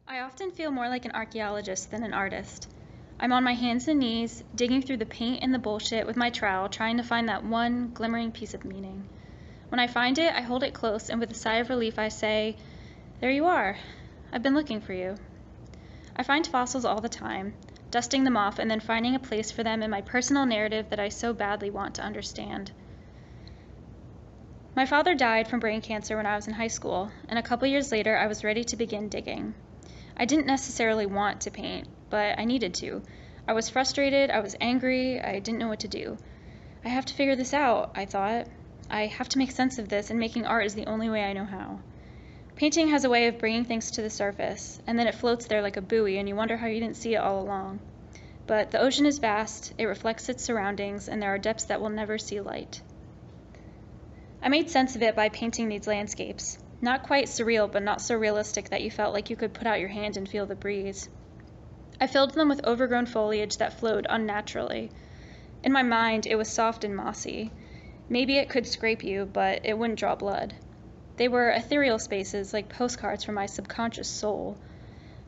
I often feel more like an archaeologist than an artist. I'm on my hands and knees, digging through the paint and the bullshit with my trowel, trying to find that one glimmering piece of meaning. When I find it, I hold it close, and with a sigh of relief, I say, "There you are. I've been looking for you." I find fossils all the time, dusting them off and then finding a place for them in my personal narrative that I so badly want to understand. My father died from brain cancer when I was in high school, and a couple years later, I was ready to begin digging. I didn't necessarily want to paint, but I needed to. I was frustrated, I was angry, I didn't know what to do. I have to figure this out, I thought. I have to make sense of this, and making art is the only way I know how. Painting has a way of bringing things to the surface, and then it floats there like a buoy, and you wonder how you didn't see it all along. But the ocean is vast, it reflects its surroundings, and there are depths that will never see light. I made sense of it by painting these landscapes. Not quite surreal, but not so realistic that you felt like you could put out your hand and feel the breeze. I filled them with overgrown foliage that flowed unnaturally. In my mind, it was soft and mossy. Maybe it could scrape you, but it wouldn't draw blood. They were ethereal spaces, like postcards from my subconscious soul.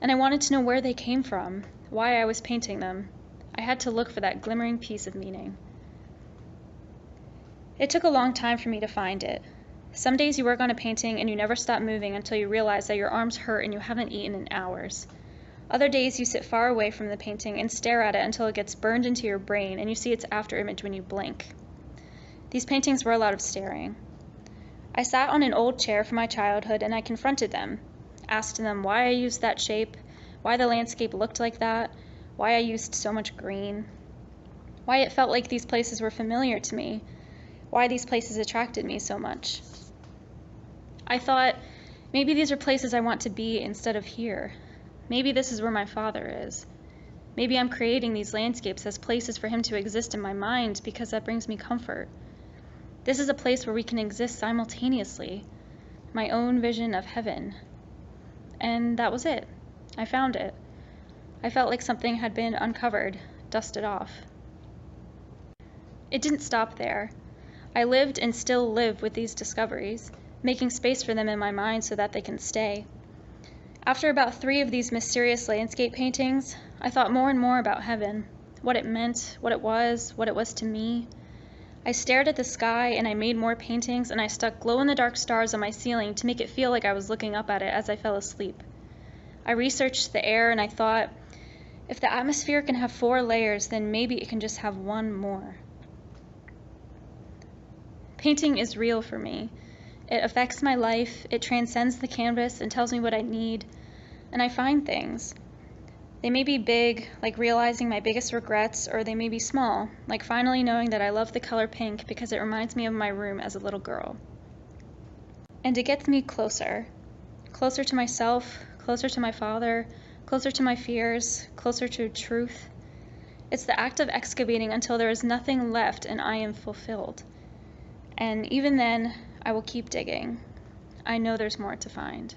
And I wanted to know where they came from, why I was painting them. I had to look for that glimmering piece of meaning. It took a long time for me to find it. Some days you work on a painting and you never stop moving until you realize that your arms hurt and you haven't eaten in hours. Other days you sit far away from the painting and stare at it until it gets burned into your brain and you see its afterimage when you blink. These paintings were a lot of staring. I sat on an old chair from my childhood and I confronted them, asked them why I used that shape, why the landscape looked like that, why I used so much green, why it felt like these places were familiar to me, why these places attracted me so much. I thought, maybe these are places I want to be instead of here. Maybe this is where my father is. Maybe I'm creating these landscapes as places for him to exist in my mind because that brings me comfort. This is a place where we can exist simultaneously. My own vision of heaven. And that was it. I found it. I felt like something had been uncovered, dusted off. It didn't stop there. I lived and still live with these discoveries, making space for them in my mind so that they can stay. After about 3 of these mysterious landscape paintings, I thought more and more about heaven, what it meant, what it was to me. I stared at the sky and I made more paintings and I stuck glow-in-the-dark stars on my ceiling to make it feel like I was looking up at it as I fell asleep. I researched the air and I thought, if the atmosphere can have 4 layers, then maybe it can just have 1 more. Painting is real for me. It affects my life, it transcends the canvas and tells me what I need, and I find things. They may be big, like realizing my biggest regrets, or they may be small, like finally knowing that I love the color pink because it reminds me of my room as a little girl. And it gets me closer. Closer to myself, closer to my father, closer to my fears, closer to truth. It's the act of excavating until there is nothing left and I am fulfilled. And even then, I will keep digging. I know there's more to find.